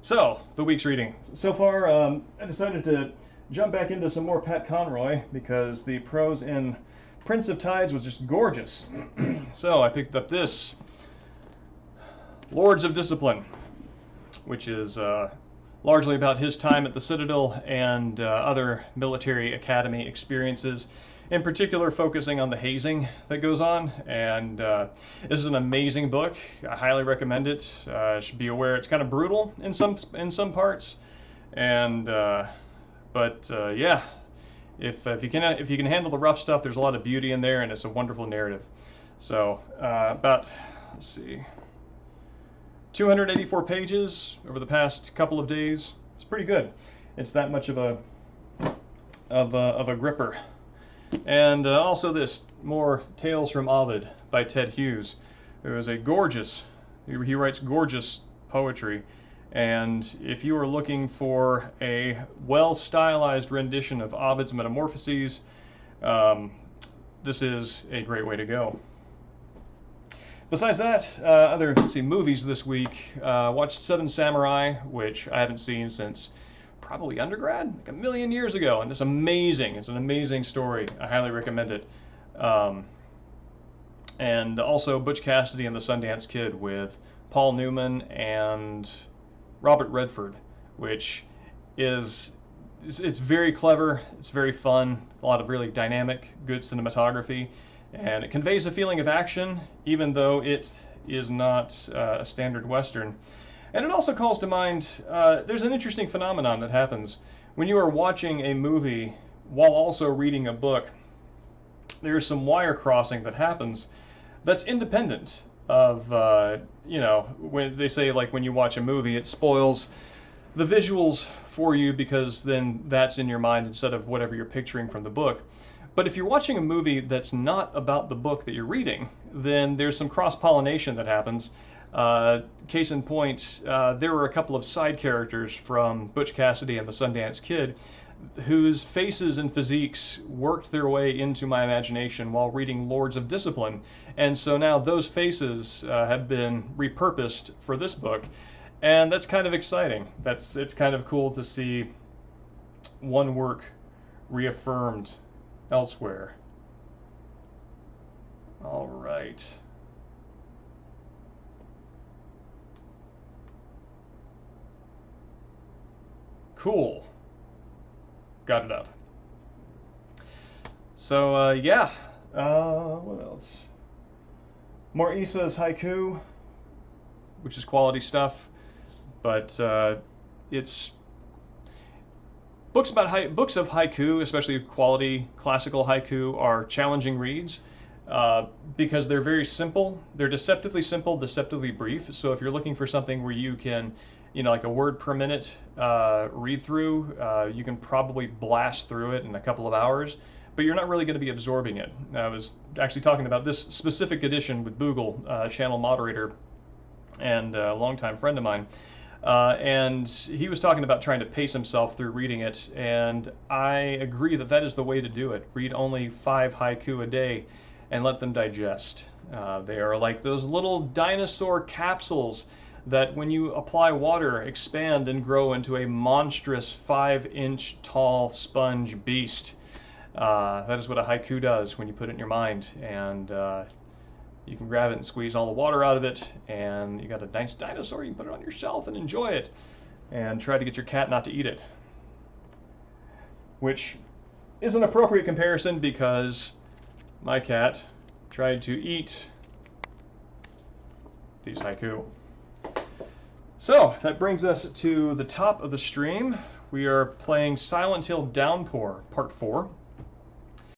So, the week's reading. So far, I decided to jump back into some more Pat Conroy because the prose in Prince of Tides was just gorgeous. So I picked up this Lords of Discipline, which is largely about his time at the Citadel and other military academy experiences, in particular focusing on the hazing that goes on. And this is an amazing book. I highly recommend it. Should be aware it's kind of brutal in some parts, and yeah, if you can handle the rough stuff, there's a lot of beauty in there, and it's a wonderful narrative. So about, let's see, 284 pages over the past couple of days. It's pretty good. It's that much of a gripper. And also this, more Tales from Ovid by Ted Hughes, who is a gorgeous, he writes gorgeous poetry. And if you are looking for a well-stylized rendition of Ovid's Metamorphoses, this is a great way to go. Besides that, let's see, movies this week. Watched Seven Samurai, which I haven't seen since probably undergrad, like a million years ago, and it's amazing. It's an amazing story. I highly recommend it. And also Butch Cassidy and the Sundance Kid with Paul Newman and Robert Redford, which it's very clever, it's very fun, a lot of really dynamic, good cinematography, and it conveys a feeling of action, even though it is not a standard Western. And it also calls to mind, there's an interesting phenomenon that happens when you are watching a movie while also reading a book. There's some wire crossing that happens that's independent of, when they say, like, when you watch a movie, it spoils the visuals for you because then that's in your mind instead of whatever you're picturing from the book. But if you're watching a movie that's not about the book that you're reading, then there's some cross-pollination that happens. Case in point, there were a couple of side characters from Butch Cassidy and the Sundance Kid whose faces and physiques worked their way into my imagination while reading Lords of Discipline. And so now those faces have been repurposed for this book, and that's kind of exciting. It's kind of cool to see one work reaffirmed elsewhere. All right. Cool. Got it up. So, yeah. What else? More Issa's Haiku, which is quality stuff, but it's books of haiku, especially quality classical haiku, are challenging reads because they're very simple. They're deceptively simple, deceptively brief. So if you're looking for something where you can, like a word per minute read through, you can probably blast through it in a couple of hours, but you're not really going to be absorbing it. I was actually talking about this specific edition with Boogle, channel moderator and a longtime friend of mine, and he was talking about trying to pace himself through reading it, and I agree that that is the way to do it. Read only 5 haiku a day and let them digest. They are like those little dinosaur capsules that when you apply water expand and grow into a monstrous 5-inch tall sponge beast. That is what a haiku does when you put it in your mind, and you can grab it and squeeze all the water out of it, and you got a nice dinosaur. You can put it on your shelf and enjoy it, and try to get your cat not to eat it, which is an appropriate comparison because my cat tried to eat these haiku. So that brings us to the top of the stream. We are playing Silent Hill Downpour Part 4.